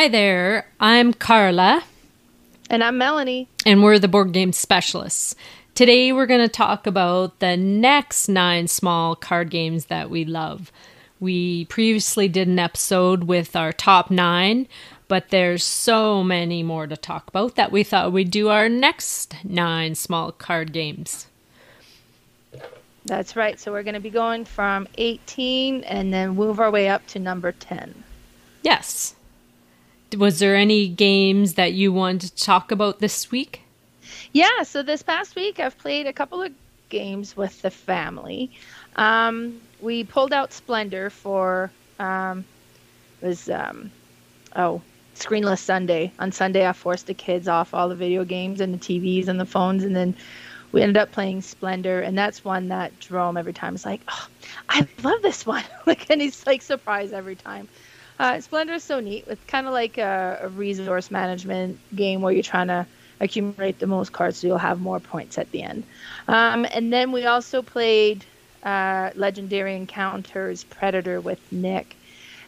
Hi there, I'm Carla. And I'm Melanie. And we're the board game specialists. Today we're going to talk about the next 9 small card games that we love. We previously did an episode with our top 9, but there's so many more to talk about that we thought we'd do our next 9 small card games. That's right. So we're going to be going from 18 and then move our way up to number 10. Yes. Was there any games that you wanted to talk about this week? Yeah, so this past week I've played a couple of games with the family. We pulled out Splendor for Screenless Sunday. On Sunday I forced the kids off all the video games and the TVs and the phones, and then we ended up playing Splendor, and that's one that Jerome every time is like, oh, I love this one. And he's like surprised every time. Splendor is so neat. It's kind of like a resource management game where you're trying to accumulate the most cards so you'll have more points at the end. And then we also played Legendary Encounters Predator with Nick.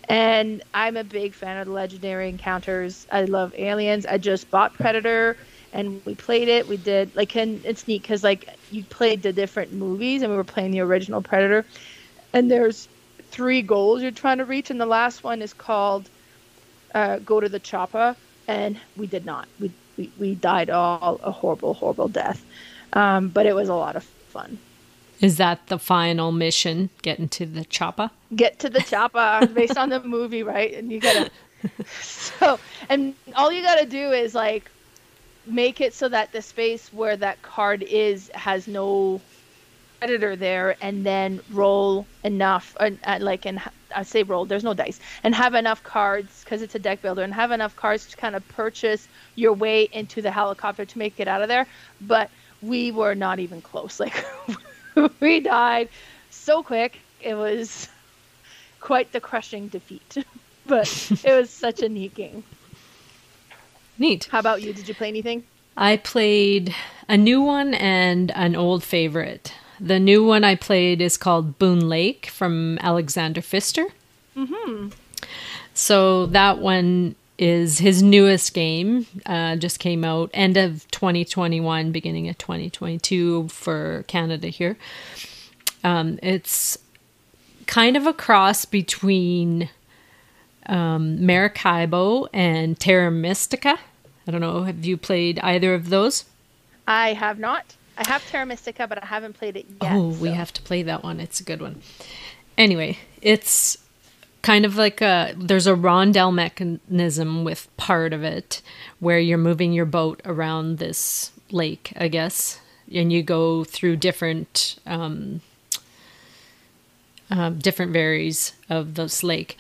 And I'm a big fan of the Legendary Encounters. I love aliens. I just bought Predator and we played it. We did, and it's neat because, you played the different movies and we were playing the original Predator. And there's 3 goals you're trying to reach, and the last one is called go to the chopper, and we did not. We died all a horrible death, but it was a lot of fun. Is that the final mission, getting to the chopper? Get to the chopper, based on the movie, right? And you gotta and all you gotta do is make it so that the space where that card is has no predator there, and then roll enough, and I say roll, there's no dice, and have enough cards, because it's a deck builder, and have enough cards to kind of purchase your way into the helicopter to make it out of there. But we were not even close. We died so quick. It was quite the crushing defeat. But it was such a neat game. Neat. How about you? Did you play anything? I played a new one and an old favorite. The new one I played is called Boonlake from Alexander Pfister. Mm-hmm. So that one is his newest game. Just came out end of 2021, beginning of 2022 for Canada here. It's kind of a cross between Maracaibo and Terra Mystica. I don't know, have you played either of those? I have not. I have Terra Mystica, but I haven't played it yet. Oh, we have to play that one. It's a good one. Anyway, it's kind of like there's a rondel mechanism with part of it where you're moving your boat around this lake, I guess, and you go through different varies of this lake.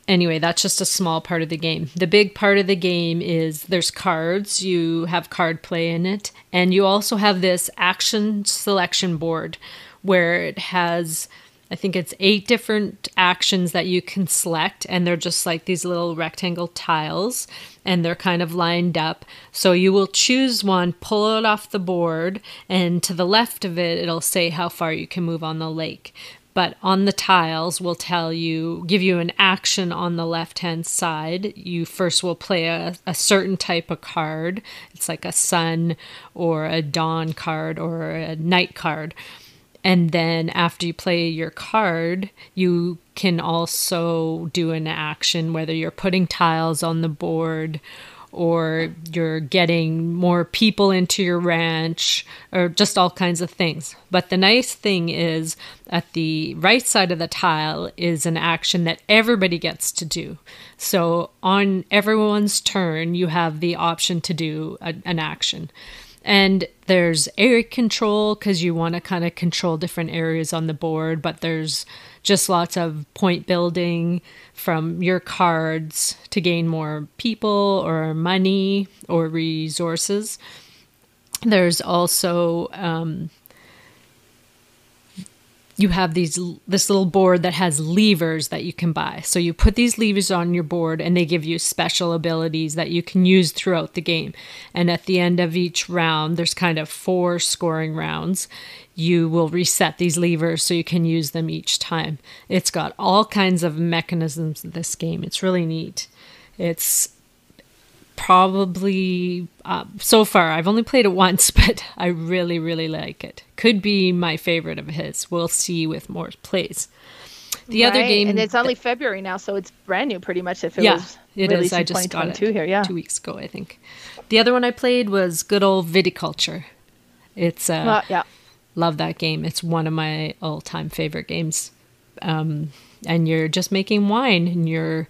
Anyway, that's just a small part of the game. The big part of the game is there's cards. You have card play in it. And you also have this action selection board where it has, I think it's 8 different actions that you can select. And they're just like these little rectangle tiles. And they're kind of lined up. So you will choose one, pull it off the board. And to the left of it, it'll say how far you can move on the lake. But on the tiles will give you an action on the left-hand side. You first will play a certain type of card. It's like a sun or a dawn card or a night card. And then after you play your card, you can also do an action, whether you're putting tiles on the board or you're getting more people into your ranch, or just all kinds of things. But the nice thing is, at the right side of the tile is an action that everybody gets to do. So on everyone's turn, you have the option to do an action. And there's area control because you want to kind of control different areas on the board, but there's just lots of point building from your cards to gain more people or money or resources. There's also you have this little board that has levers that you can buy. So you put these levers on your board and they give you special abilities that you can use throughout the game. And at the end of each round, there's kind of 4 scoring rounds. You will reset these levers so you can use them each time. It's got all kinds of mechanisms in this game. It's really neat. It's probably, so far, I've only played it once, but I really, really like it. Could be my favorite of his. We'll see with more plays. The other game... And it's only February now, so it's brand new pretty much if it was it released is. I in just got it 2022 here, 2 weeks ago, I think. The other one I played was good old Viticulture. It's... love that game. It's one of my all-time favorite games. And you're just making wine, and you're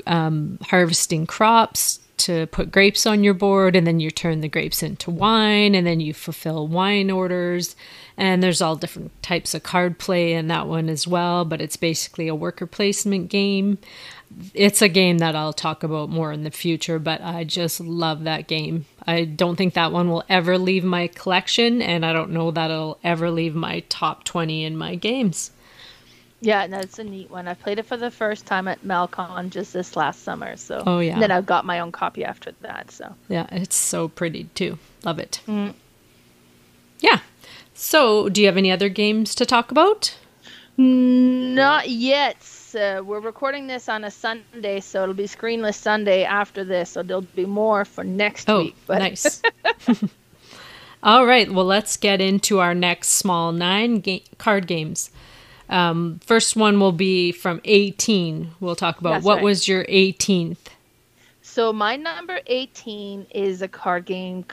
harvesting crops to put grapes on your board, and then you turn the grapes into wine, and then you fulfill wine orders. And there's all different types of card play in that one as well, but it's basically a worker placement game. It's a game that I'll talk about more in the future, but I just love that game. I don't think that one will ever leave my collection, and I don't know that it'll ever leave my top 20 in my games. Yeah, no, it's a neat one. I played it for the first time at Malcon just this last summer. So, oh yeah. And then I got my own copy after that. So yeah, it's so pretty too. Love it. Yeah. So, do you have any other games to talk about? Not yet. We're recording this on a Sunday, so it'll be Screenless Sunday after this. So there'll be more for next week. But... nice. All right. Well, let's get into our next small 9 card games. First one will be from 18. We'll talk about what was your 18th. So my number 18 is a card game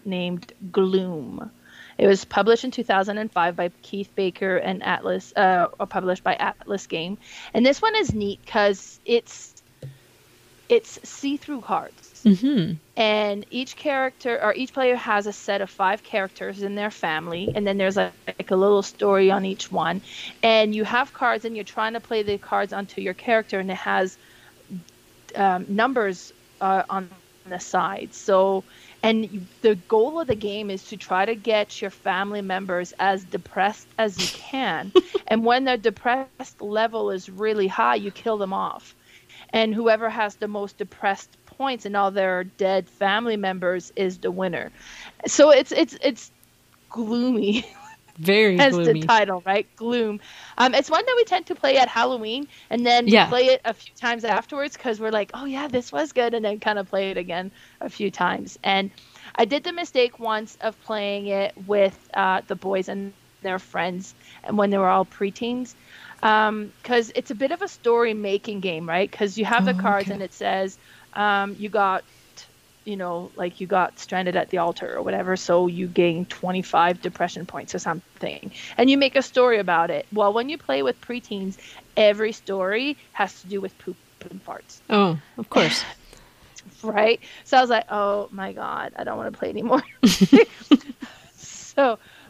named Gloom. It was published in 2005 by Keith Baker and Atlas, or published by Atlas Game. And this one is neat because it's see-through cards. Mm-hmm. And each character or each player has a set of 5 characters in their family, and then there's like a little story on each one. And you have cards, and you're trying to play the cards onto your character, and it has numbers on the side. So. And the goal of the game is to try to get your family members as depressed as you can. And when their depressed level is really high, you kill them off. And whoever has the most depressed points and all their dead family members is the winner. So it's gloomy. Very As gloomy. the title, right? Gloom. It's one that we tend to play at Halloween, and then we play it a few times afterwards because we're like, oh yeah, this was good, and then kind of play it again a few times. And I did the mistake once of playing it with the boys and their friends, and when they were all preteens, because it's a bit of a story-making game, right? Because you have the cards, and it says you got stranded at the altar or whatever, so you gain 25 depression points or something. And you make a story about it. Well, when you play with preteens, every story has to do with poop and farts. Oh, of course. Right? So I was like, oh my God, I don't want to play anymore.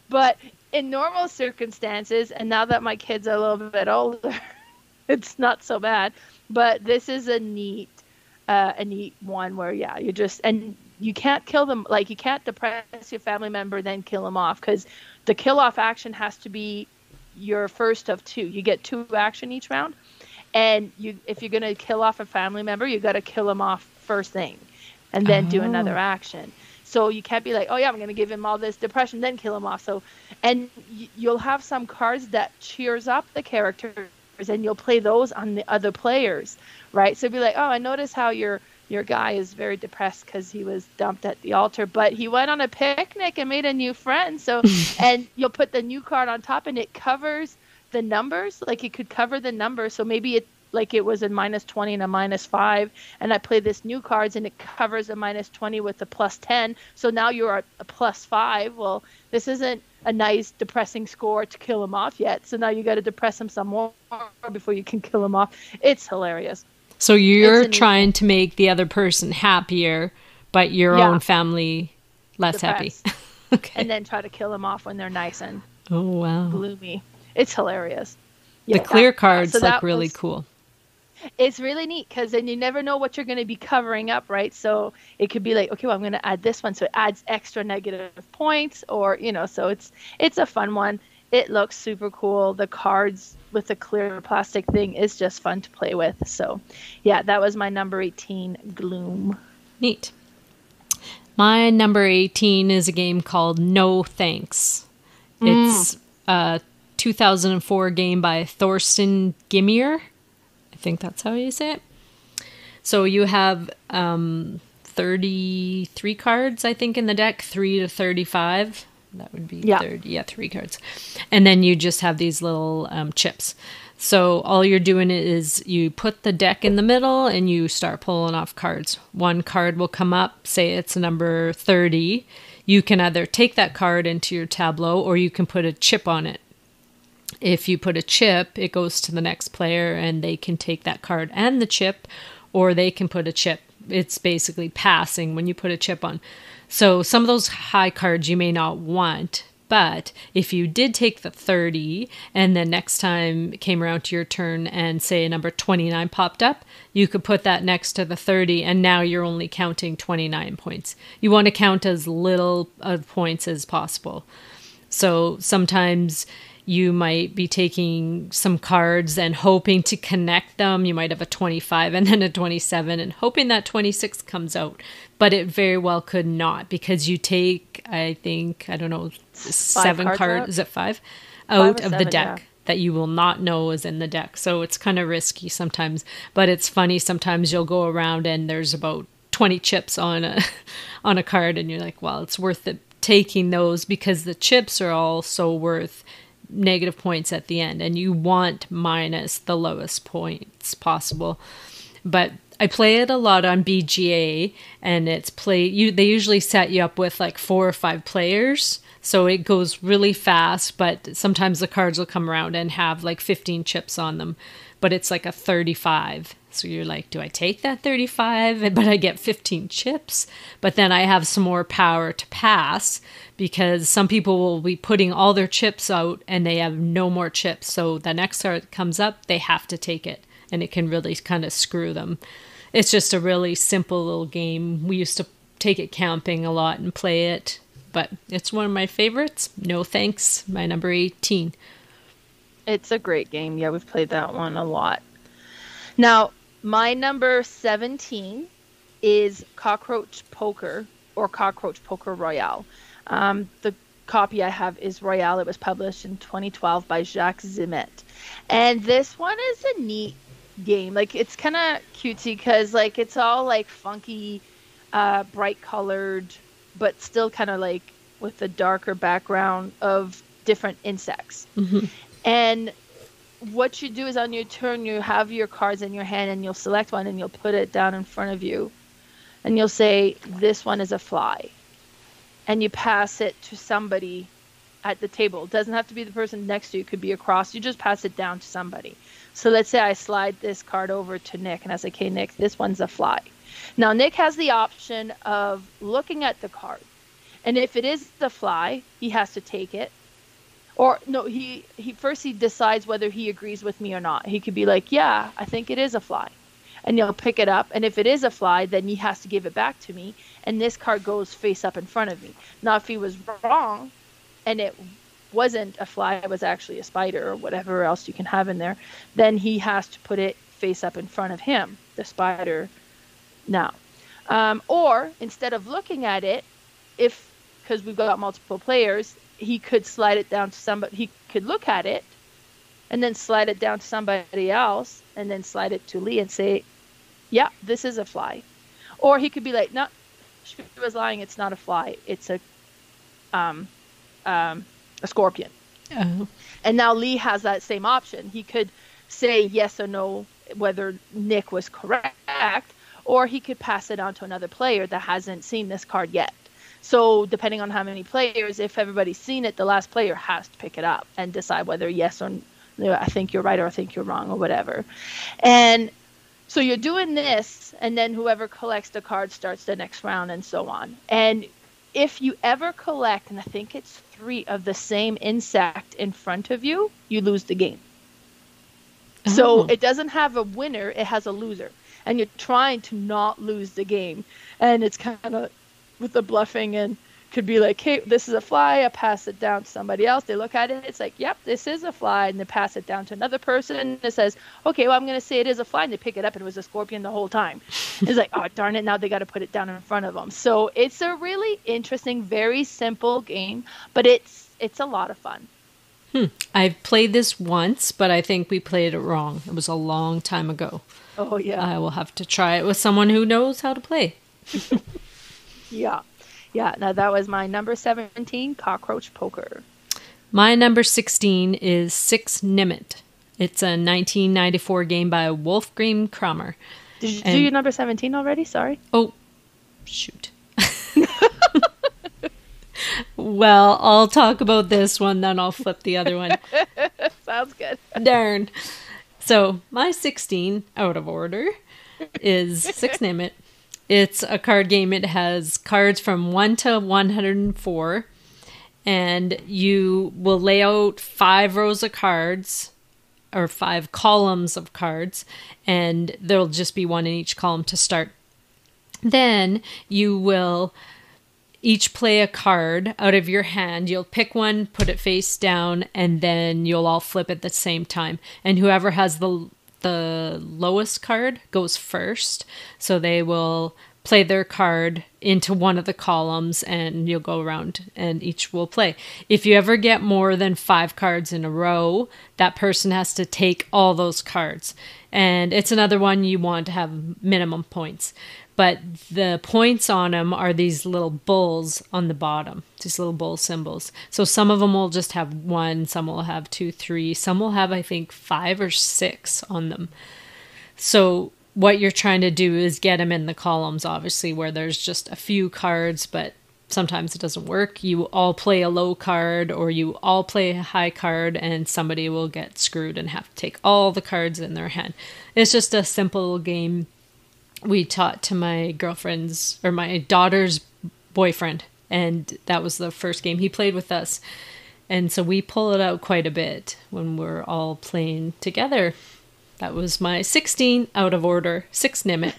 But in normal circumstances, and now that my kids are a little bit older, it's not so bad. But this is a neat one where you're just, and you can't kill them, like you can't depress your family member then kill them off, because the kill off action has to be your first of 2. You get 2 action each round, and if you're going to kill off a family member, you got to kill them off first thing and then do another action. So you can't be like, oh yeah, I'm going to give him all this depression then kill him off. So, and you'll have some cards that cheers up the characters, and you'll play those on the other players, right? So be like, oh, I notice how your guy is very depressed because he was dumped at the altar, but he went on a picnic and made a new friend. So, and you'll put the new card on top, and it covers the numbers. Like it could cover the numbers. So maybe it was a -20 and a -5, and I play this new cards, and it covers a -20 with a +10. So now you're at a +5. Well, this isn't a nice depressing score to kill him off yet. So now you got to depress him some more before you can kill him off. It's hilarious. So you're trying to make the other person happier, but your own family less depressed. happy. Okay. And then try to kill them off when they're nice and gloomy. It's hilarious. The clear cards look really cool. It's really neat because then you never know what you're going to be covering up, right? So it could be like, okay, well, I'm going to add this one, so it adds extra negative points, or so it's a fun one. It looks super cool. The cards with the clear plastic thing is just fun to play with. So yeah, that was my number 18, Gloom. Neat. My number 18 is a game called No Thanks. It's a 2004 game by Thorsten Gimmier. I think that's how you say it. So you have 33 cards, I think, in the deck, 3 to 35. That would be 30. Yeah, 3 cards. And then you just have these little chips. So all you're doing is you put the deck in the middle and you start pulling off cards. One card will come up, say it's number 30. You can either take that card into your tableau or you can put a chip on it. If you put a chip, it goes to the next player and they can take that card and the chip, or they can put a chip. It's basically passing when you put a chip on. So some of those high cards you may not want, but if you did take the 30 and then next time it came around to your turn and say number 29 popped up, you could put that next to the 30 and now you're only counting 29 points. You want to count as little points as possible. So sometimes you might be taking some cards and hoping to connect them. You might have a 25 and then a 27 and hoping that 26 comes out. But it very well could not because you take, I think, I don't know, 7 cards. Is it 5? Out of the deck that you will not know is in the deck. So it's kind of risky sometimes. But it's funny, sometimes you'll go around and there's about 20 chips on a card and you're like, well, it's worth it taking those because the chips are also worth negative points at the end and you want minus the lowest points possible. But I play it a lot on BGA and it's they usually set you up with like 4 or 5 players, so it goes really fast, but sometimes the cards will come around and have like 15 chips on them, but it's like a 35. So you're like, do I take that 35? But I get 15 chips. But then I have some more power to pass because some people will be putting all their chips out and they have no more chips. So the next card comes up, they have to take it. And it can really kind of screw them. It's just a really simple little game. We used to take it camping a lot and play it. But it's one of my favorites. No thanks. My number 18. It's a great game. Yeah, we've played that one a lot. Now, my number 17 is Cockroach Poker or Cockroach Poker Royale. The copy I have is Royale. It was published in 2012 by Jacques Nimmt. And this one is a neat game. Like, it's kind of cutesy because, like, it's all, like, funky, bright colored, but still kind of, like, with the darker background of different insects. Mm-hmm. And what you do is on your turn, you have your cards in your hand and you'll select one and you'll put it down in front of you. And you'll say, this one is a fly. And you pass it to somebody at the table. It doesn't have to be the person next to you. It could be across. You just pass it down to somebody. So let's say I slide this card over to Nick and I say, okay, Nick, this one's a fly. Now, Nick has the option of looking at the card. And if it is the fly, he has to take it. Or no, he decides whether he agrees with me or not. He could be like, yeah, I think it is a fly. And he'll pick it up. And if it is a fly, then he has to give it back to me. And this card goes face up in front of me. Now, if he was wrong and it wasn't a fly, it was actually a spider or whatever else you can have in there, then he has to put it face up in front of him, the spider. Now, or instead of looking at it, because we've got multiple players, he could slide it down to somebody. He could look at it and then slide it down to somebody else and then slide it to Lee and say, yeah, this is a fly. Or he could be like, no, she was lying. It's not a fly. It's a scorpion. Oh. And now Lee has that same option. He could say yes or no, whether Nick was correct, or he could pass it on to another player that hasn't seen this card yet. So depending on how many players, if everybody's seen it, the last player has to pick it up and decide whether yes or no, I think you're right or I think you're wrong or whatever. And so you're doing this, and then whoever collects the card starts the next round and so on. And if you ever collect, and I think it's 3 of the same insect in front of you, you lose the game. Oh. So it doesn't have a winner, it has a loser. And you're trying to not lose the game. And it's kind of with the bluffing and could be like, hey, this is a fly. I pass it down to somebody else. They look at it. It's like, yep, this is a fly. And they pass it down to another person. And it says, okay, well, I'm going to say it is a fly. And they pick it up and it was a scorpion the whole time. It's like, oh, darn it. Now they got to put it down in front of them. So it's a really interesting, very simple game, but it's a lot of fun. I've played this once, but I think we played it wrong. It was a long time ago. Oh, yeah. I will have to try it with someone who knows how to play. Yeah. Yeah. Now that was my number 17, Cockroach Poker. My number 16 is 6 Nimit. It's a 1994 game by Wolfgang Kramer. Did you do your number 17 already? Sorry. Oh, shoot. Well, I'll talk about this one, then I'll flip the other one. Sounds good. Darn. So, my 16, out of order, is 6 Nimit. It's a card game. It has cards from 1 to 104. And you will lay out 5 rows of cards, or 5 columns of cards, and there'll just be one in each column to start. Then you will each play a card out of your hand. You'll pick one, put it face down, and then you'll all flip at the same time. And whoever has the lowest card goes first. So they will play their card into one of the columns, and you'll go around and each will play. If you ever get more than 5 cards in a row, that person has to take all those cards. And it's another one you want to have minimum points. But the points on them are these little bulls on the bottom, these little bull symbols. So some of them will just have 1, some will have 2, 3, some will have, I think, 5 or 6 on them. So what you're trying to do is get them in the columns, obviously, where there's just a few cards, but sometimes it doesn't work. You all play a low card or you all play a high card, and somebody will get screwed and have to take all the cards in their hand. It's just a simple game we taught to my girlfriend's or my daughter's boyfriend, and that was the first game he played with us. And so we pull it out quite a bit when we're all playing together. That was my 16, out of order, 6 Nimit.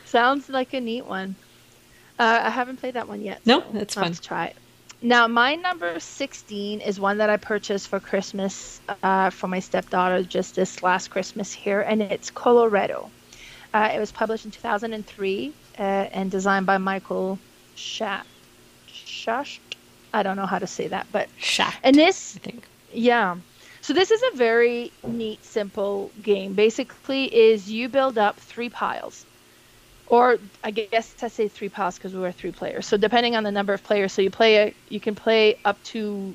Sounds like a neat one. I haven't played that one yet. No, so that's I'll fun. have to try it. Now, my number 16 is one that I purchased for Christmas for my stepdaughter just this last Christmas here, and it's Coloretto. It was published in 2003 and designed by Michael Schacht. I don't know how to say that, but Schacht, and this, I think. Yeah. So this is a very neat, simple game. Basically, is you build up 3 piles. Or I guess I say 3 piles because we were 3 players. So depending on the number of players, so you can play up to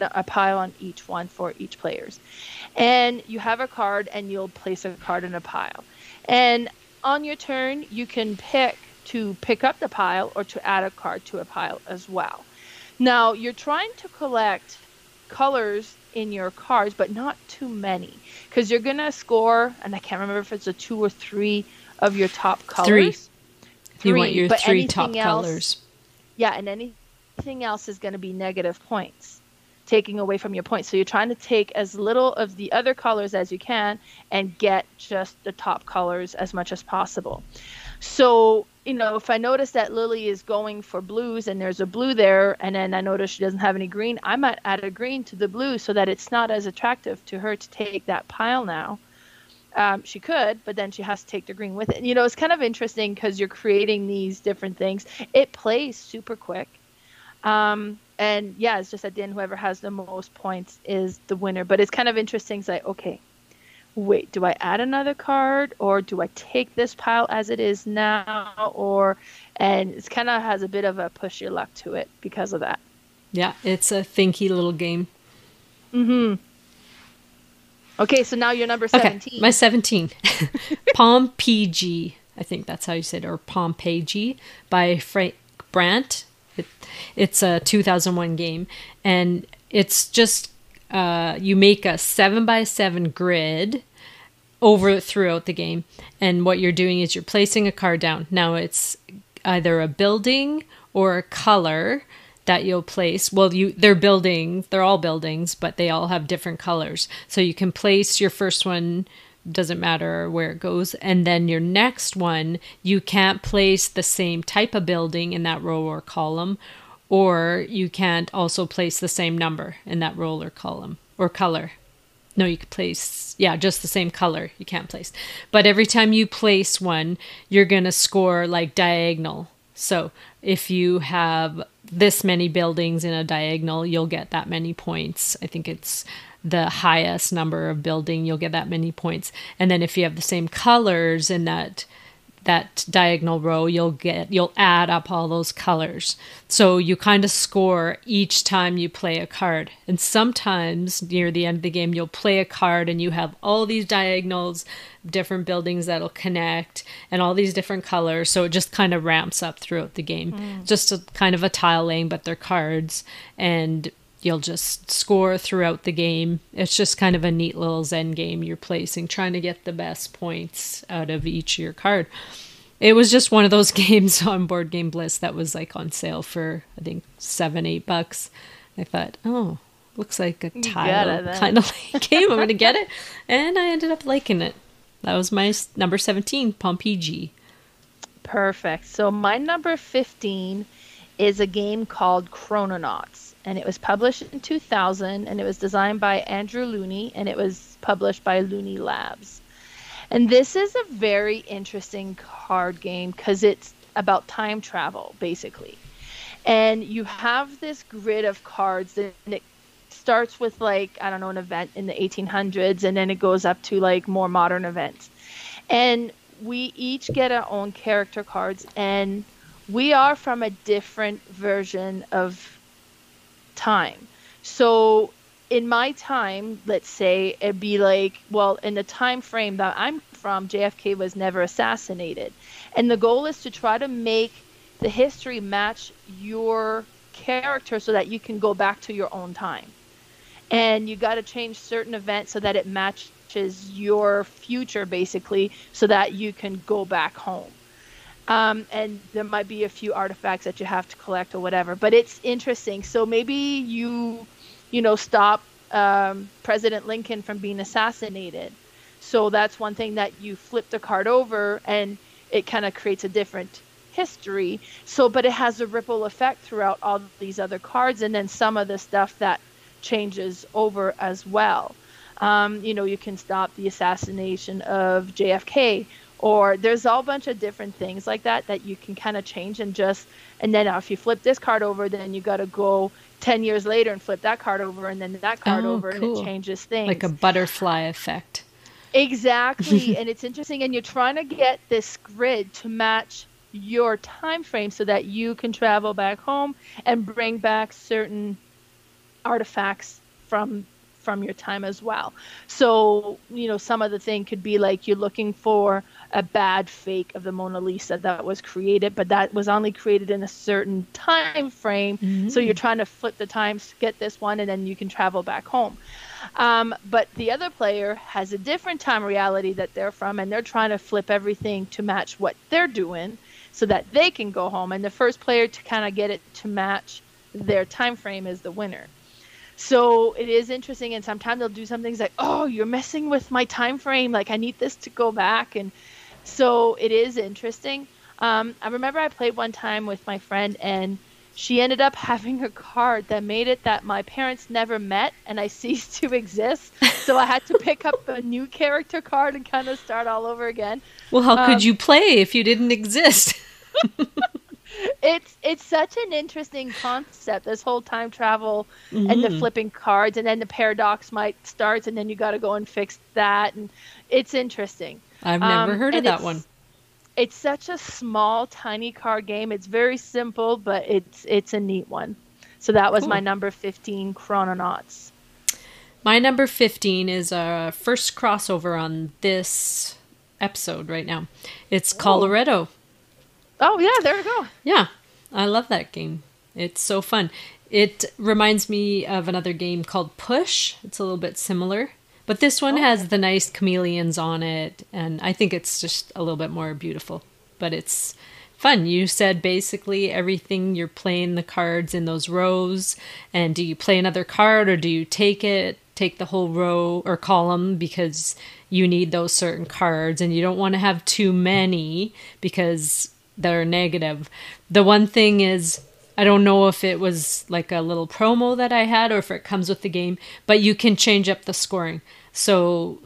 a pile on each one for each players. And you have a card, and you'll place a card in a pile. And on your turn, you can pick up the pile or to add a card to a pile as well. Now you're trying to collect colors in your cards, but not too many, because you're gonna score. And I can't remember if it's a 2 or 3 of your top colors. 3. You want your but 3 top anything colors. Yeah, and anything else is going to be negative points, taking away from your points. So you're trying to take as little of the other colors as you can and get just the top colors as much as possible. So, if I notice that Lily is going for blues and there's a blue there, and then I notice she doesn't have any green, I might add a green to the blue so that it's not as attractive to her to take that pile now. She could, but then she has to take the green with it. It's kind of interesting because you're creating these different things. It plays super quick. And yeah, it's just at the end, whoever has the most points is the winner. But it's kind of interesting. It's like, okay, wait, do I add another card, or do I take this pile as it is now? And it's kind of has a bit of a push your luck to it because of that. Yeah, it's a thinky little game. Mm-hmm. Okay, so now you're number 17. Okay, my 17. Pompeji, I think that's how you say it, or Pompeji, by Frank Brandt. It's a 2001 game, and it's just, you make a 7x7 grid throughout the game, and what you're doing is you're placing a card down. Now it's either a building or a color that you'll place. Well, they're all buildings, but they all have different colors. So you can place your first one, doesn't matter where it goes, and then your next one, you can't place the same type of building in that row or column, or you can't also place the same number in that row or column or color. No, you can place, just the same color you can't place. But every time you place one, you're going to score like diagonal. So if you have this many buildings in a diagonal, you'll get that many points. I think it's the highest number of building, you'll get that many points. And then if you have the same colors in that that diagonal row, you'll add up all those colors. So you kind of score each time you play a card. And sometimes near the end of the game, you'll play a card and you have all these diagonals, different buildings that'll connect, and all these different colors. So it just kind of ramps up throughout the game. Just a kind of a tile laying, but they're cards. And you'll just score throughout the game. It's just kind of a neat little Zen game you're placing, trying to get the best points out of each of your card. It was just one of those games on Board Game Bliss that was like on sale for, I think, $7-8. I thought, oh, looks like a tile kind of like game. I'm going to get it. And I ended up liking it. That was my number 17, Pompeji. Perfect. So my number 15 is a game called Chrononauts. And it was published in 2000, and it was designed by Andrew Looney, and it was published by Looney Labs. And this is a very interesting card game because it's about time travel, basically. And you have this grid of cards, and it starts with, like, I don't know, an event in the 1800s, and then it goes up to, like, more modern events. And we each get our own character cards, and we are from a different version of time. So in my time, let's say it'd be like, well, in the time frame that I'm from, JFK was never assassinated. And the goal is to try to make the history match your character so that you can go back to your own time. And you got to change certain events so that it matches your future, basically, so that you can go back home. And there might be a few artifacts that you have to collect or whatever, but it's interesting. So maybe you stop President Lincoln from being assassinated. So that's one thing that you flip the card over and it kind of creates a different history. So, but it has a ripple effect throughout all these other cards, and then some of the stuff that changes over as well. You can stop the assassination of JFK. Or there's a whole bunch of different things like that you can kind of change and then if you flip this card over, then you got to go 10 years later and flip that card over and then that card over, cool. And it changes things. Like a butterfly effect. Exactly. And it's interesting. And you're trying to get this grid to match your time frame so that you can travel back home and bring back certain artifacts from your time as well. So, some of the thing could be like you're looking for a bad fake of the Mona Lisa that was created, but that was only created in a certain time frame. Mm-hmm. So you're trying to flip the times, get this one, and then you can travel back home. But the other player has a different time reality that they're from, and they're trying to flip everything to match what they're doing so that they can go home. And the first player to kind of get it to match their time frame is the winner. So it is interesting, and sometimes they'll do some things like, oh, you're messing with my time frame, like I need this to go back. And so it is interesting. I remember I played one time with my friend, and she ended up having a card that made it that my parents never met and I ceased to exist. So I had to pick up a new character card and kind of start all over again. Well, how could you play if you didn't exist? It's such an interesting concept, this whole time travel and the flipping cards, and then the paradox might start, and then you got to go and fix that, and it's interesting. I've never heard of that one. It's such a small, tiny card game. It's very simple, but it's a neat one. So that was my number 15, Chrononauts. My number 15 is our first crossover on this episode right now. It's Coloretto. Oh, yeah, there we go. Yeah, I love that game. It's so fun. It reminds me of another game called Push. It's a little bit similar. But this one has the nice chameleons on it, and I think it's just a little bit more beautiful. But it's fun. You said basically everything, you're playing the cards in those rows, and do you play another card, or do you take the whole row or column because you need those certain cards, and you don't want to have too many because they're negative. The one thing is, I don't know if it was like a little promo that I had or if it comes with the game, but you can change up the scoring. So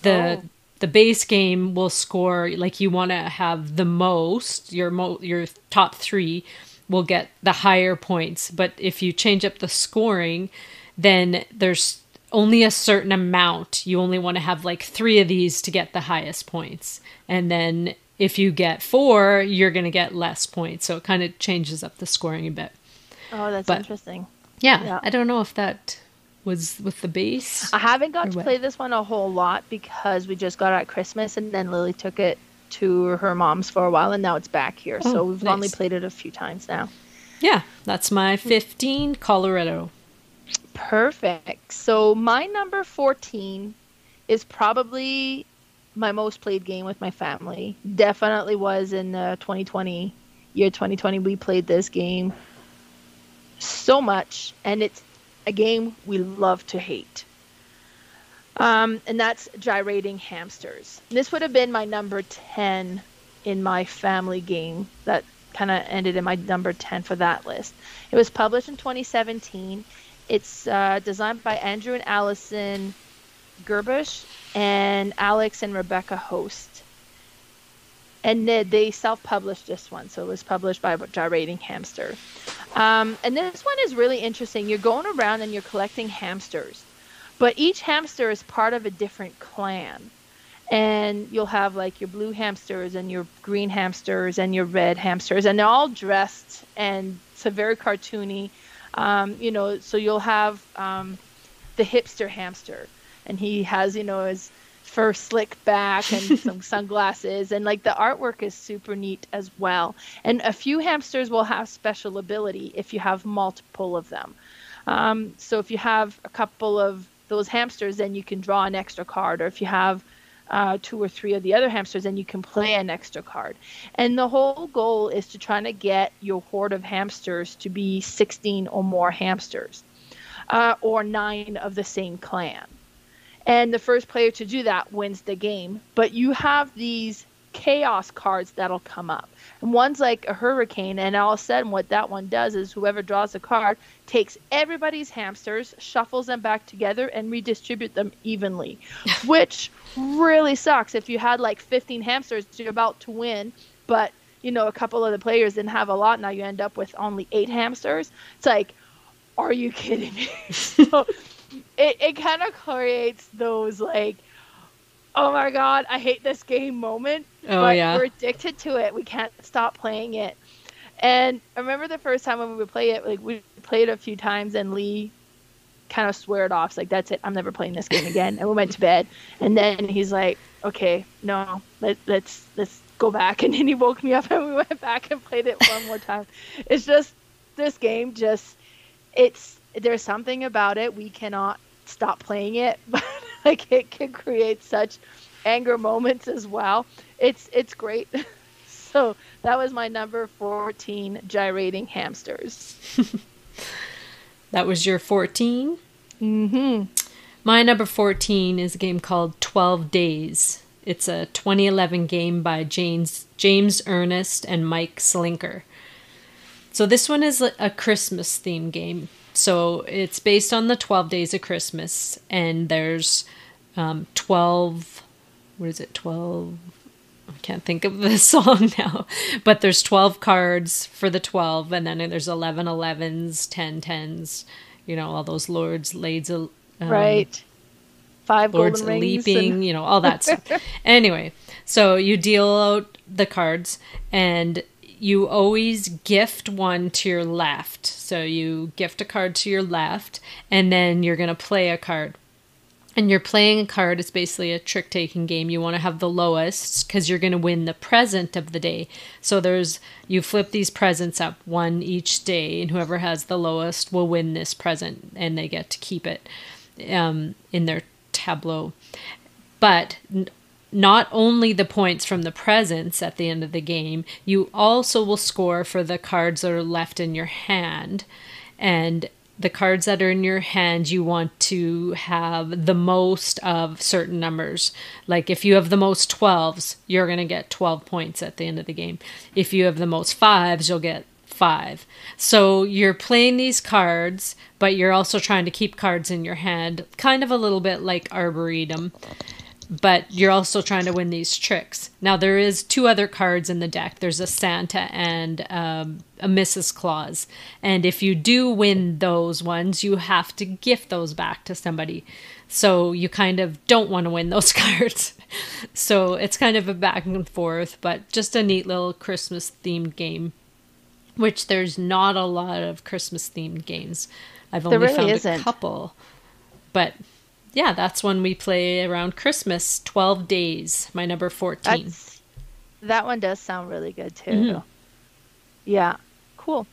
the base game will score, like you want to have the most, your top three will get the higher points. But if you change up the scoring, then there's only a certain amount. You only want to have like 3 of these to get the highest points. And then if you get 4, you're going to get less points. So it kind of changes up the scoring a bit. Oh, that's interesting. Yeah, I don't know if that was with the base. I haven't got to play this one a whole lot because we just got it at Christmas and then Lily took it to her mom's for a while and now it's back here. So we've only played it a few times now. Yeah, that's my 15, Coloretto. Perfect. So my number 14 is probably my most played game with my family. Definitely was in 2020. We played this game so much, and it's a game we love to hate. And that's Gyrating Hamsters. This would have been my number 10 in my family game. That kind of ended in my number 10 for that list. It was published in 2017. It's designed by Andrew and Allison Gerbush and Alex and Rebecca Host. And they self-published this one, so it was published by Gyrating Hamster. And this one is really interesting. You're going around and you're collecting hamsters, but each hamster is part of a different clan. And you'll have like your blue hamsters and your green hamsters and your red hamsters, and they're all dressed, and it's a very cartoony. So you'll have the hipster hamster, and he has, his fur slick back and some sunglasses, and like the artwork is super neat as well. And a few hamsters will have special ability if you have multiple of them. So if you have a couple of those hamsters, then you can draw an extra card, or if you have 2 or 3 of the other hamsters, then you can play an extra card. And the whole goal is to try to get your horde of hamsters to be 16 or more hamsters, or 9 of the same clan. And the first player to do that wins the game. But you have these chaos cards that'll come up. And one's like a hurricane, and all of a sudden what that one does is whoever draws a card takes everybody's hamsters, shuffles them back together, and redistribute them evenly, which really sucks. If you had like 15 hamsters, you're about to win, but a couple of the players didn't have a lot, now you end up with only 8 hamsters. It's like, are you kidding me? So it kind of creates those like, oh my god, I hate this game moment. But we're addicted to it. We can't stop playing it. And I remember the first time when we would play it, like we played it a few times, and Lee kind of swore it off. It's like, that's it, I'm never playing this game again. And we went to bed. And then he's like, okay, no, let's go back. And then he woke me up, and we went back and played it one more time. It's just, this game just, there's something about it. We cannot stop playing it, but like it can create such anger moments as well. It's great. So that was my number 14, Gyrating Hamsters. That was your 14? Mm-hmm. My number 14 is a game called 12 Days. It's a 2011 game by James Ernest and Mike Slinker. So this one is a Christmas themed game. So it's based on the 12 Days of Christmas, and there's 12, what is it, 12, I can't think of the song now, but there's 12 cards for the 12, and then there's 11 11s, 10 10s, all those lords, lades, right, 5 lords golden rings leaping, and... all that stuff. Anyway, so you deal out the cards, and you always gift one to your left. So you gift a card to your left, and then you're going to play a card. And you're playing a card. It's basically a trick-taking game. You want to have the lowest because you're going to win the present of the day. So you flip these presents up, one each day, and whoever has the lowest will win this present, and they get to keep it in their tableau. But not only the points from the presents at the end of the game, you also will score for the cards that are left in your hand. And the cards that are in your hand, you want to have the most of certain numbers. Like if you have the most 12s, you're going to get 12 points at the end of the game. If you have the most 5s, you'll get 5. So you're playing these cards, but you're also trying to keep cards in your hand, kind of a little bit like Arboretum. But you're also trying to win these tricks. Now, there is 2 other cards in the deck. There's a Santa and a Mrs. Claus. And if you do win those ones, you have to gift those back to somebody. So you kind of don't want to win those cards. So it's kind of a back and forth, but just a neat little Christmas themed game, which there's not a lot of Christmas themed games. I've only found a couple. But yeah, that's one we play around Christmas, 12 days, my number 14. That one does sound really good too. Mm-hmm. Yeah, cool.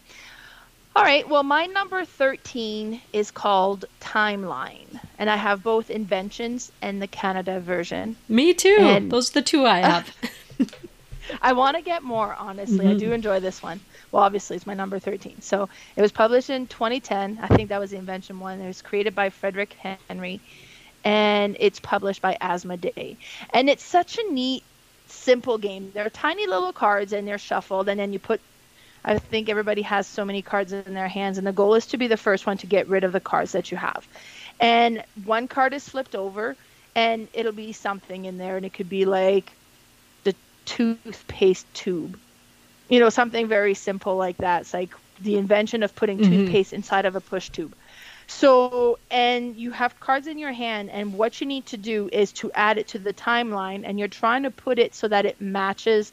All right, well, my number 13 is called Timeline, and I have both Inventions and the Canada version. Me too. And those are the two I have. I want to get more, honestly. Mm-hmm. I do enjoy this one. Well, obviously, it's my number 13. So it was published in 2010. I think that was the Invention one. It was created by Frederick Henry, and it's published by Asmodee. And it's such a neat, simple game. They're tiny little cards, and they're shuffled, and then you put, I think everybody has so many cards in their hands, and the goal is to be the first one to get rid of the cards that you have. And one card is flipped over, and it'll be something in there, and it could be like the toothpaste tube. You know, something very simple like that. It's like the invention of putting toothpaste inside of a push tube. So, and you have cards in your hand, and what you need to do is to add it to the timeline, and you're trying to put it so that it matches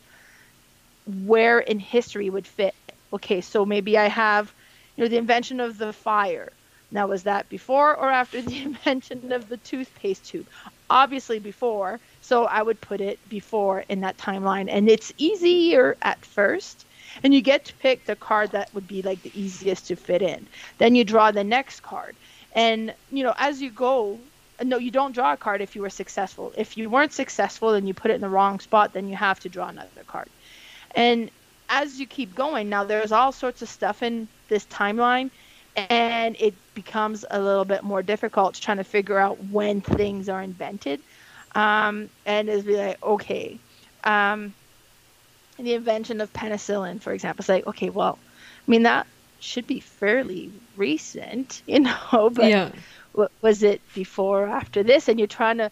where in history would fit. Okay, so maybe I have, the invention of the fire. Now, was that before or after the invention of the toothpaste tube? Obviously before, so I would put it before in that timeline. And it's easier at first, and you get to pick the card that would be like the easiest to fit in. Then you draw the next card. And, as you go, no, you don't draw a card if you were successful. If you weren't successful and you put it in the wrong spot, then you have to draw another card. And as you keep going, now there's all sorts of stuff in this timeline, and it becomes a little bit more difficult trying to figure out when things are invented. And it's be like, okay, the invention of penicillin, for example, it's like, okay, well, I mean, that should be fairly recent, but yeah. Was it before or after this? And you're trying to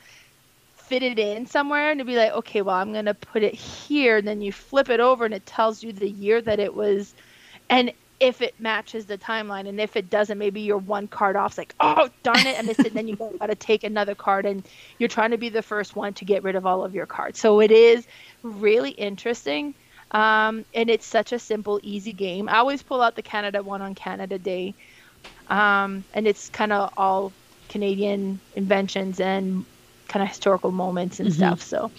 fit it in somewhere, and to be like, okay, well, I'm going to put it here. And then you flip it over, and it tells you the year that it was. And if it matches the timeline, and if it doesn't, maybe you're one card off. It's like, oh, darn it, I missed it. And then you got to take another card, and you're trying to be the first one to get rid of all of your cards. So it is really interesting. And it's such a simple, easy game. I always pull out the Canada one on Canada Day. And it's kind of all Canadian inventions and kind of historical moments and stuff. So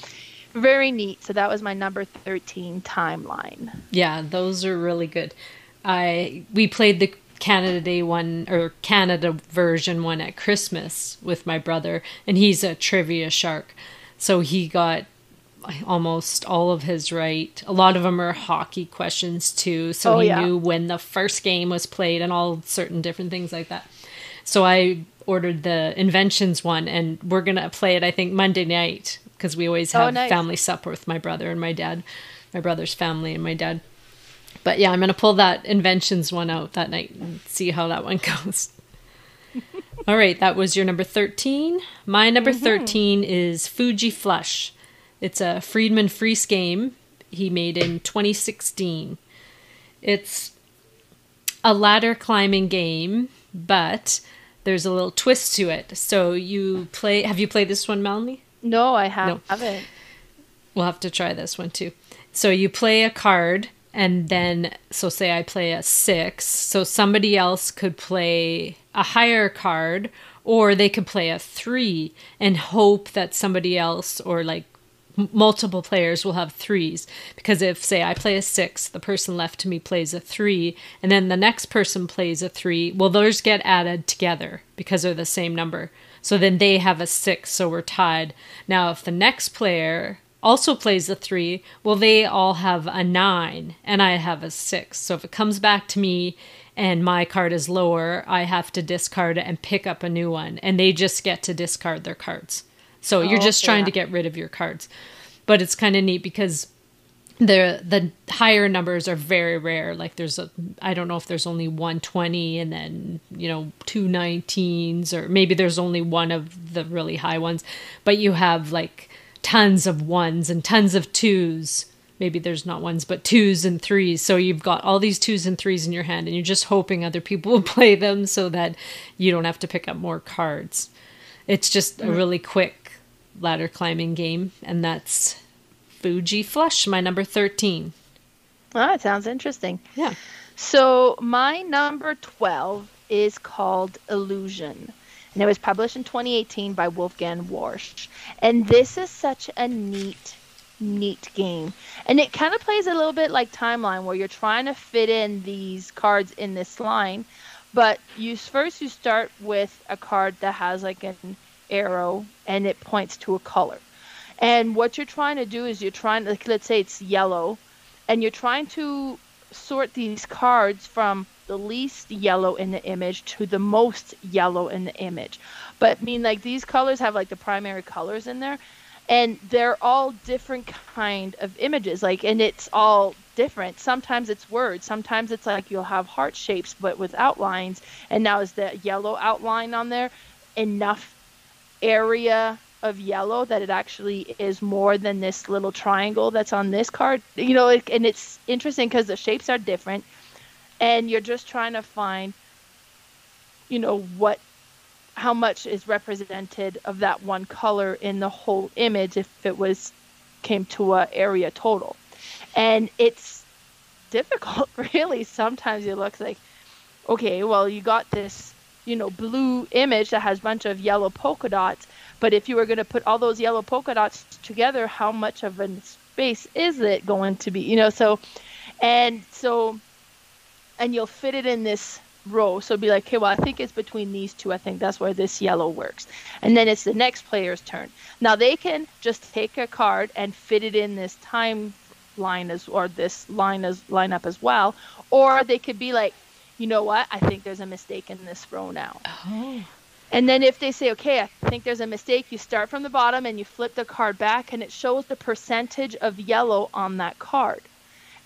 very neat. So that was my number 13, Timeline. Yeah, those are really good. We played the Canada Day one, or Canada version one, at Christmas with my brother, and he's a trivia shark. So he got almost all of his right. A lot of them are hockey questions too. So he knew when the first game was played and all certain different things like that. So I ordered the Inventions one, and we're going to play it, I think, Monday night, because we always have family supper with my brother and my dad, my brother's family and my dad. But yeah, I'm going to pull that Inventions one out that night and see how that one goes. All right, that was your number 13. My number 13 is Fuji Flush. It's a Friedman Freese game he made in 2016. It's a ladder climbing game, but there's a little twist to it. So have you played this one, Melanie? No, I haven't. No. We'll have to try this one too. So you play a card, and then, so say I play a 6, so somebody else could play a higher card, or they could play a 3 and hope that somebody else, or like multiple players, will have 3s. Because if, say, I play a 6, the person left to me plays a 3, and then the next person plays a 3, well, those get added together because they're the same number. So then they have a 6, so we're tied. Now, if the next player also plays a 3, well, they all have a 9, and I have a 6. So if it comes back to me and my card is lower, I have to discard it and pick up a new one, and they just get to discard their cards. So you're just trying to get rid of your cards. But it's kind of neat because the higher numbers are very rare. Like I don't know if there's only 120 and then, 2 19s, or maybe there's only one of the really high ones. But you have like tons of 1s and tons of 2s. Maybe there's not 1s, but 2s and 3s. So you've got all these 2s and 3s in your hand, and you're just hoping other people will play them so that you don't have to pick up more cards. It's just a really quick ladder climbing game, and that's Fuji Flush, my number 13. Oh, it sounds interesting. Yeah. So my number 12 is called Illusion. And it was published in 2018 by Wolfgang Warsch. And this is such a neat game. And it kind of plays a little bit like Timeline, where you're trying to fit in these cards in this line. But you start with a card that has like an arrow and it points to a color. And what you're trying to do is like, let's say it's yellow, and you're trying to sort these cards from the least yellow in the image to the most yellow in the image. But I mean, like, these colors have like the primary colors in there, and they're all different kind of images, like, and it's all different. Sometimes it's words, sometimes it's like you'll have heart shapes but with outlines, and now is the yellow outline on there enough area of yellow that it actually is more than this little triangle that's on this card, you know. And it's interesting because the shapes are different, and you're just trying to find, you know, how much is represented of that one color in the whole image if it came to a area total. And it's difficult, really. Sometimes it looks like, okay, well, you got this, you know, blue image that has a bunch of yellow polka dots, but if you were going to put all those yellow polka dots together, how much of a space is it going to be, you know? And you'll fit it in this row. So be like, okay, well, I think it's between these two. I think that's where this yellow works. And then it's the next player's turn. Now they can just take a card and fit it in this time line or this lineup as well. Or they could be like, you know what? I think there's a mistake in this row now. Oh. And then if they say, okay, I think there's a mistake, you start from the bottom and you flip the card back, and it shows the percentage of yellow on that card.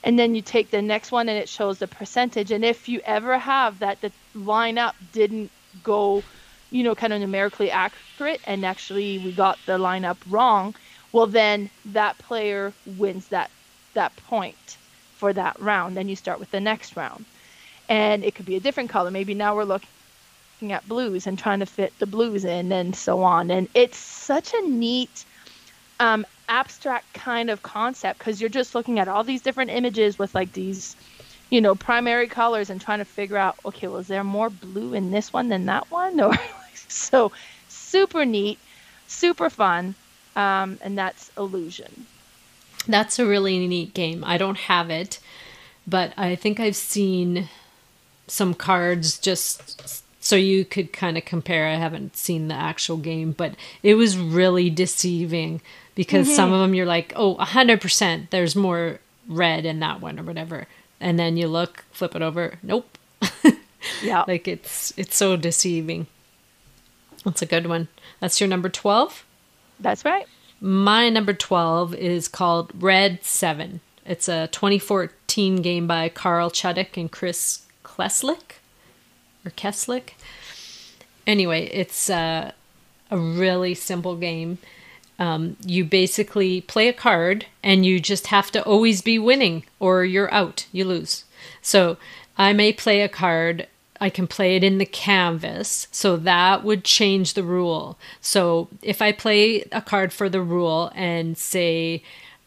And then you take the next one and it shows the percentage. And if you ever have that the lineup didn't go, you know, kind of numerically accurate, and actually we got the lineup wrong, well, then that player wins that point for that round. Then you start with the next round. And it could be a different color. Maybe now we're looking at blues and trying to fit the blues in, and so on. And it's such a neat abstract kind of concept, because you're just looking at all these different images with like these, you know, primary colors and trying to figure out, okay, well, is there more blue in this one than that one? Or so super neat, super fun. And that's Illusion. That's a really neat game. I don't have it, but I think I've seen some cards just so you could kind of compare. I haven't seen the actual game, but it was really deceiving, because some of them you're like, oh, 100%, there's more red in that one or whatever. And then you look, flip it over. Nope. Yeah. Like it's so deceiving. That's a good one. That's your number 12? That's right. My number 12 is called Red 7. It's a 2014 game by Carl Chuddick and Chris Keslick. Anyway, it's a really simple game. You basically play a card, and you just have to always be winning, or you're out, you lose. So I may play a card, I can play it in the canvas, so that would change the rule. So if I play a card for the rule and say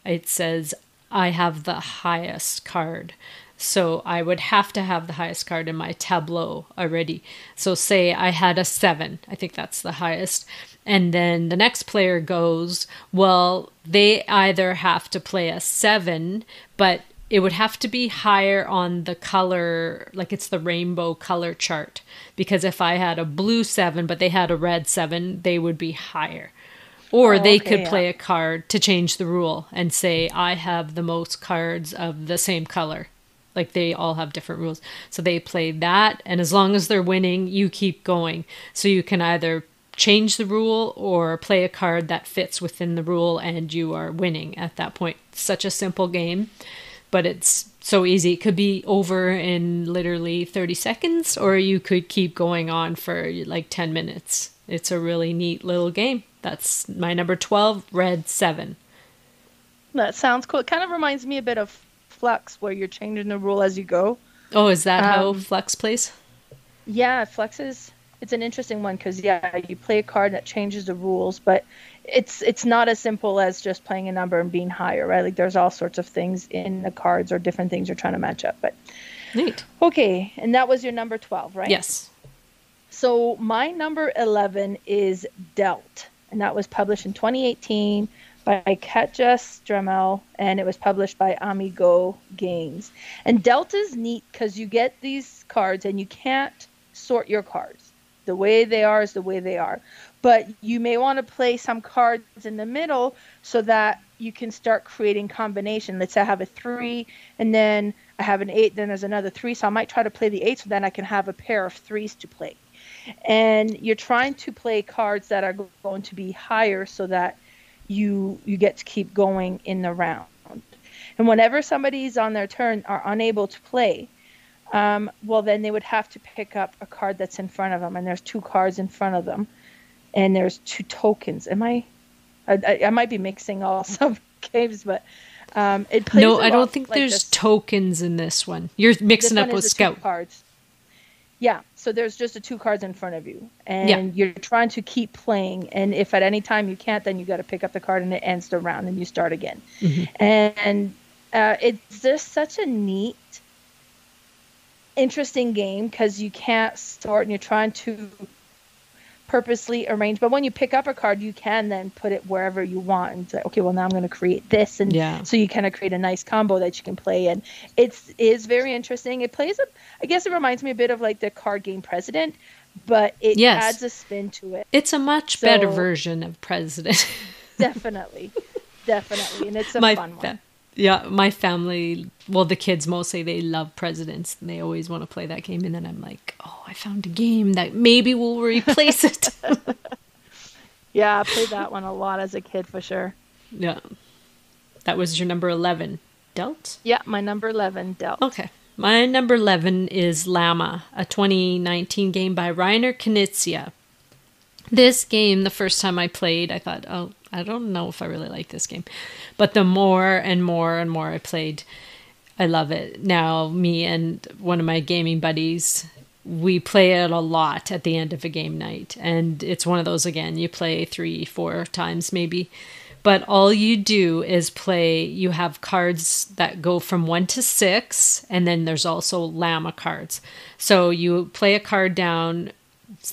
it says I have the highest card, so I would have to have the highest card in my tableau already. So say I had a 7. I think that's the highest. And then the next player goes, well, they either have to play a 7, but it would have to be higher on the color, like it's the rainbow color chart. Because if I had a blue 7, but they had a red 7, they would be higher. Or they could play a card to change the rule and say, I have the most cards of the same color. Like they all have different rules. So they play that, and as long as they're winning, you keep going. So you can either change the rule or play a card that fits within the rule, and you are winning at that point. Such a simple game, but it's so easy. It could be over in literally 30 seconds, or you could keep going on for like 10 minutes. It's a really neat little game. That's my number 12, Red 7. That sounds cool. It kind of reminds me a bit of Fluxx, where you're changing the rule as you go. Oh, is that how Fluxx plays? Yeah, Fluxx is it's an interesting one because, yeah, you play a card that changes the rules, but it's not as simple as just playing a number and being higher, right? Like there's all sorts of things in the cards or different things you're trying to match up. But Neat. Okay, and that was your number 12, right? Yes. So my number 11 is Dealt, and that was published in 2018 by Katja Stremel, and it was published by Amigo Games. And Dealt is neat because you get these cards and you can't sort your cards. The way they are is the way they are. But you may want to play some cards in the middle so that you can start creating combination. Let's say I have a 3, and then I have an 8, then there's another 3. So I might try to play the 8 so then I can have a pair of 3s to play. And you're trying to play cards that are going to be higher so that you get to keep going in the round. And whenever somebody's on their turn are unable to play, well, then they would have to pick up a card that's in front of them. And there's 2 cards in front of them. And there's 2 tokens. I might be mixing all some games, but it plays. No, I don't think like there's tokens in this one. You're mixing up with Scout cards. Yeah, so there's just the 2 cards in front of you, and you're trying to keep playing. And if at any time you can't, then you got to pick up the card, and it ends the round, and you start again. Mm-hmm. And it's just such a neat, interesting game because you can't sort, and you're trying to purposely arrange. But when you pick up a card, you can then put it wherever you want and say, okay, well, now I'm going to create this. And so you kind of create a nice combo that you can play. And it is very interesting. It plays, I guess it reminds me a bit of like the card game President, but it adds a spin to it. It's a much better version of President. Definitely. And it's a fun one. Yeah, my family, well, the kids mostly, they love Presidents, and they always want to play that game. And then I'm like, oh, I found a game that maybe will replace it. Yeah, I played that one a lot as a kid, for sure. Yeah. That was your number 11. Dealt? Yeah, my number 11, Dealt. Okay. My number 11 is L.L.A.M.A, a 2019 game by Reiner Knizia. This game, the first time I played, I thought, oh, I don't know if I really like this game. But the more and more and more I played, I love it. Now, me and one of my gaming buddies, we play it a lot at the end of a game night. And it's one of those, again, you play 3-4 times maybe. But all you do is play, you have cards that go from 1 to 6, and then there's also L.L.A.M.A cards. So you play a card down.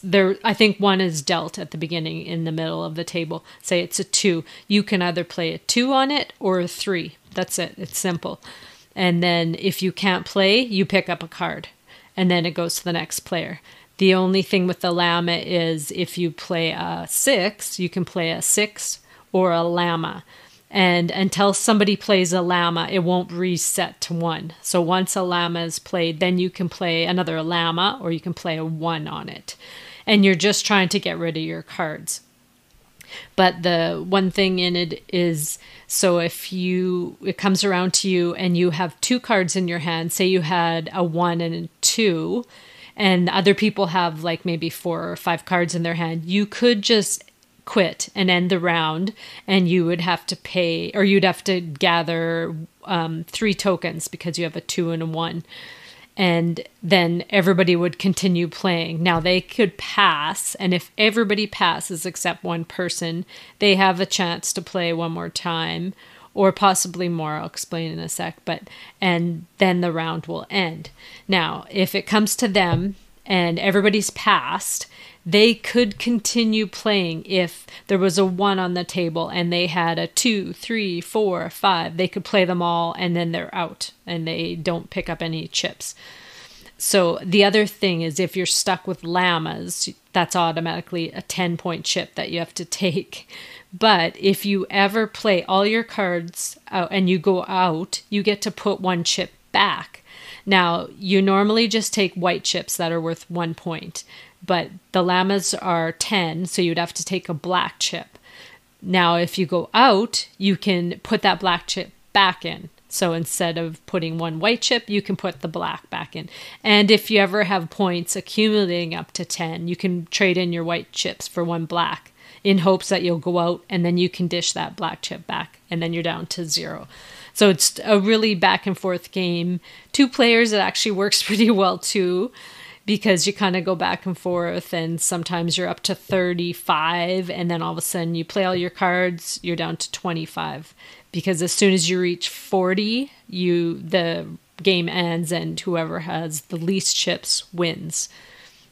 There, I think one is dealt at the beginning in the middle of the table. Say it's a 2. You can either play a 2 on it or a 3. That's it. It's simple. And then if you can't play, you pick up a card. And then it goes to the next player. The only thing with the L.L.A.M.A is if you play a 6, you can play a 6 or a L.L.A.M.A. And until somebody plays a L.L.A.M.A, it won't reset to 1. So once a L.L.A.M.A is played, then you can play another L.L.A.M.A or you can play a 1 on it. And you're just trying to get rid of your cards. But the one thing in it is, so if it comes around to you and you have 2 cards in your hand, say you had a 1 and a 2, and other people have like maybe 4 or 5 cards in their hand, you could just quit and end the round, and you would have to pay, or you'd have to gather 3 tokens because you have a 2 and a 1. And then everybody would continue playing. Now they could pass, and if everybody passes except one person, they have a chance to play one more time, or possibly more. I'll explain in a sec. And then the round will end. Now, if it comes to them and everybody's passed, they could continue playing. If there was a 1 on the table and they had a 2, 3, 4, 5, they could play them all, and then they're out and they don't pick up any chips. So the other thing is, if you're stuck with llamas, that's automatically a 10-point chip that you have to take. But if you ever play all your cards out and you go out, you get to put 1 chip back. Now, you normally just take white chips that are worth 1 point. But the llamas are 10, so you'd have to take a black chip. Now, if you go out, you can put that black chip back in. So instead of putting 1 white chip, you can put the black back in. And if you ever have points accumulating up to 10, you can trade in your white chips for 1 black in hopes that you'll go out, and then you can dish that black chip back, and then you're down to 0. So it's a really back and forth game. 2 players, it actually works pretty well too. because you kind of go back and forth, and sometimes you're up to 35, and then all of a sudden you play all your cards, you're down to 25, because as soon as you reach 40, the game ends, and whoever has the least chips wins.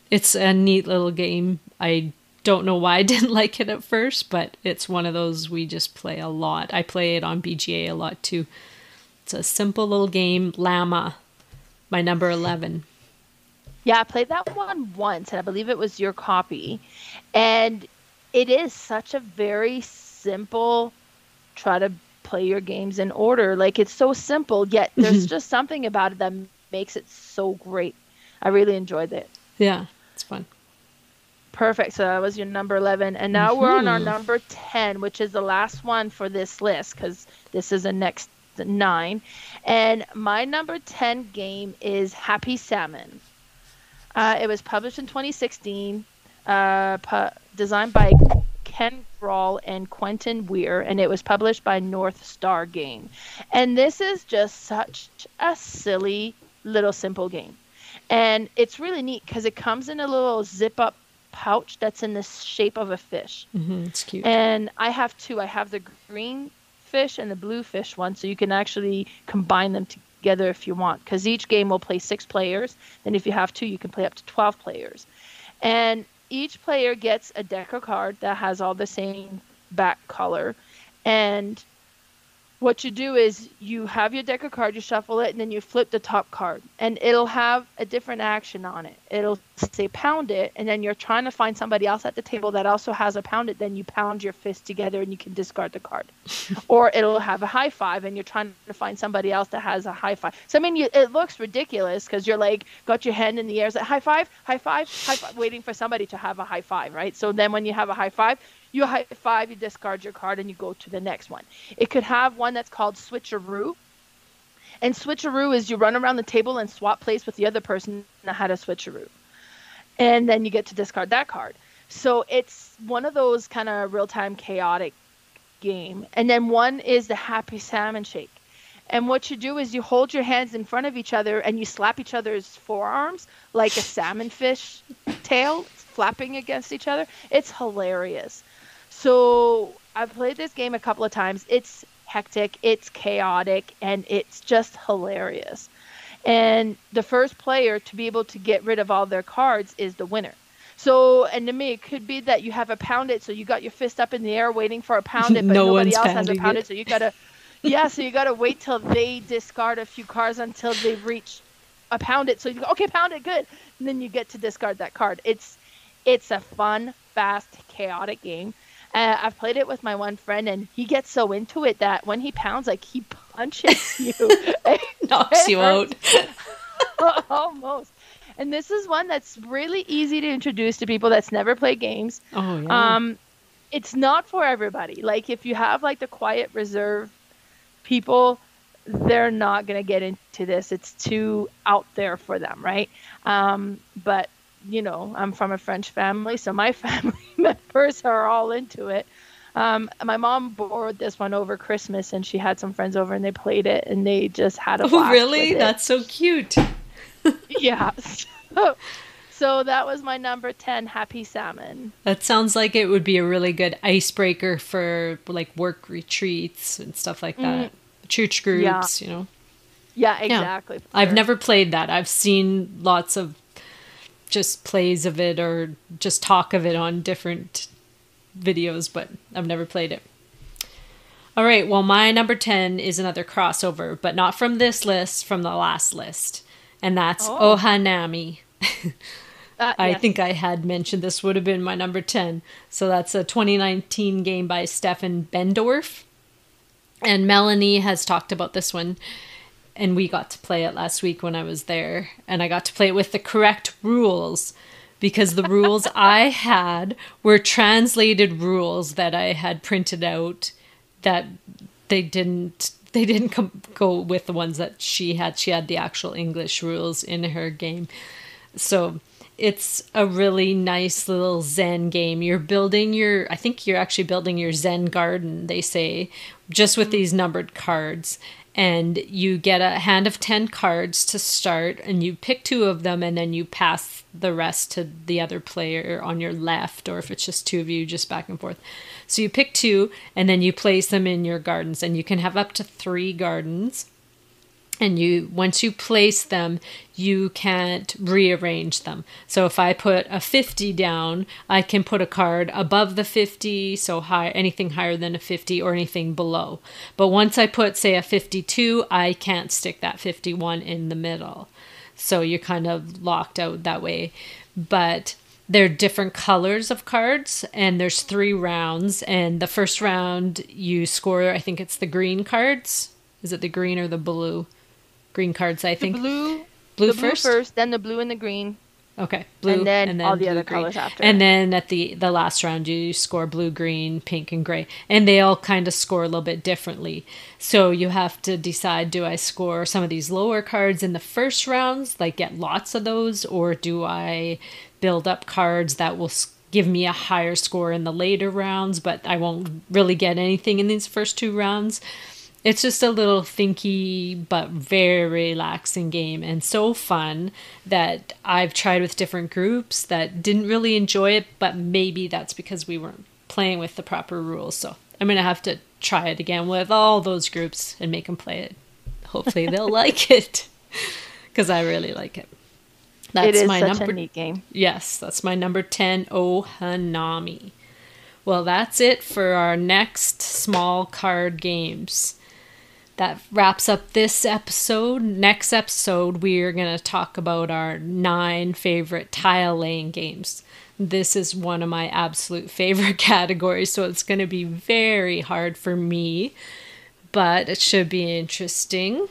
It's a neat little game. I don't know why I didn't like it at first, but it's one of those we just play a lot. I play it on BGA a lot too. It's a simple little game. L.L.A.M.A, my number 11. Yeah, I played that one once, and I believe it was your copy. And it is such a very simple, try to play your games in order. Like, it's so simple, yet there's just something about it that makes it so great. I really enjoyed it. Yeah, it's fun. Perfect. So that was your number 11. And now we're on our number 10, which is the last one for this list, because this is the next 9. And my number 10 game is Happy Salmon. It was published in 2016, designed by Ken Grawl and Quentin Weir, and it was published by North Star Game. And this is just such a silly little simple game. And it's really neat because it comes in a little zip-up pouch that's in the shape of a fish. It's cute. And I have two. I have the green fish and the blue fish one, so you can actually combine them together if you want, because each game will play 6 players. Then if you have 2, you can play up to 12 players. And each player gets a deck of cards that has all the same back color. And what you do is you have your deck of cards, you shuffle it, and then you flip the top card. And it'll have a different action on it. It'll say pound it, and then you're trying to find somebody else at the table that also has a pound it. Then you pound your fist together and you can discard the card. Or it'll have a high five, and you're trying to find somebody else that has a high five. So, I mean, it looks ridiculous because you're like, got your hand in the air, it's like, high five, high five, high five, waiting for somebody to have a high five, right? So then when you have a high five, you high five, you discard your card, and you go to the next one. It could have one that's called Switcheroo. And Switcheroo is you run around the table and swap place with the other person that had a Switcheroo. And then you get to discard that card. So it's one of those kind of real-time chaotic game. And then one is the Happy Salmon Shake. And what you do is you hold your hands in front of each other and you slap each other's forearms like a salmon fish tail flapping against each other. It's hilarious. So I've played this game a couple of times. It's hectic, it's chaotic, and it's just hilarious. And the first player to be able to get rid of all their cards is the winner. So, and to me, it could be that you have a pound it, so you got your fist up in the air waiting for a pound it, but nobody else has a pound it, so you gotta, so you gotta wait till they discard a few cards until they reach a pound it. So you go, okay, pound it, good, and then you get to discard that card. It's a fun, fast, chaotic game. I've played it with my one friend, and he gets so into it that when he pounds, like, he punches you. Knocks you out. Almost. And this is one that's really easy to introduce to people that's never played games. Oh, yeah. It's not for everybody. Like, if you have, like, the quiet, reserved people, they're not going to get into this. It's too out there for them, right? But you know, I'm from a French family, so my family members are all into it. My mom borrowed this one over Christmas, and she had some friends over, and they played it, and they just had a blast. Oh, really? With it. That's so cute. Yeah. So that was my number 10, Happy Salmon. That sounds like it would be a really good icebreaker for, like, work retreats and stuff like that. Church groups, you know. Yeah, exactly. Yeah. I've never played that. I've seen lots of just plays of it or just talk of it on different videos, but I've never played it. All right, well, my number 10 is another crossover, but not from this list, from the last list, and that's Ohanami. I think I had mentioned this would have been my number 10. So that's a 2019 game by Stefan Bendorf, and Melanie has talked about this one. And we got to play it last week when I was there. And I got to play it with the correct rules. Because the rules I had were translated rules that I had printed out. That they didn't go with the ones that she had. She had the actual English rules in her game. So it's a really nice little Zen game. I think you're actually building your Zen garden, they say, just with these numbered cards. And you get a hand of 10 cards to start, and you pick 2 of them, and then you pass the rest to the other player on your left, or if it's just 2 of you, just back and forth. So you pick 2, and then you place them in your gardens, and you can have up to 3 gardens. And once you place them, you can't rearrange them. So if I put a 50 down, I can put a card above the 50, so high, anything higher than a 50 or anything below. But once I put, say, a 52, I can't stick that 51 in the middle. So you're kind of locked out that way. But there are different colors of cards, and there's 3 rounds. And the first round, you score, I think it's the green cards. Is it the green or the blue? Green cards, I think. Blue first, then the blue and the green. Okay, blue, and then all the blue, other green. colors after. And then at the last round, you score blue, green, pink, and gray. And they all kind of score a little bit differently. So you have to decide, do I score some of these lower cards in the first rounds, like get lots of those, or do I build up cards that will give me a higher score in the later rounds, but I won't really get anything in these first 2 rounds? It's just a little thinky but very relaxing game, and so fun that I've tried with different groups that didn't really enjoy it, but maybe that's because we weren't playing with the proper rules. So I'm going to have to try it again with all those groups and make them play it. Hopefully they'll like it, because I really like it. It is such a neat game. Yes, that's my number 10, Ohanami. Well, that's it for our next small card games. That wraps up this episode. Next episode, we are going to talk about our 9 favorite tile laying games. This is one of my absolute favorite categories, so it's going to be very hard for me, but it should be interesting.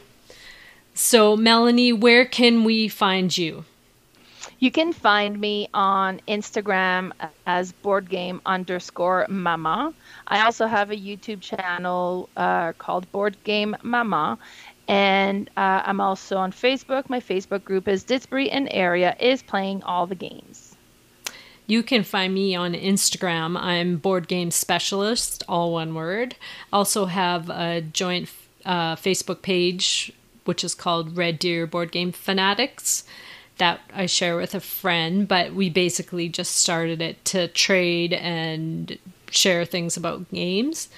So, Melanie, where can we find you? You can find me on Instagram as Boardgame_Mama. I also have a YouTube channel called Boardgame Mama. And I'm also on Facebook. My Facebook group is Didsbury and Area is Playing All the Games. You can find me on Instagram. I'm Board Game Specialist, all one word. Also have a joint Facebook page, which is called Red Deer Board Game Fanatics, that I share with a friend, but we basically just started it to trade and share things about games.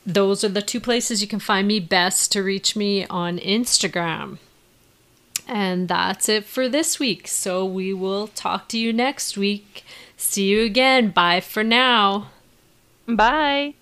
Those are the 2 places you can find me best to reach me on Instagram. And that's it for this week. So we will talk to you next week. See you again. Bye for now. Bye.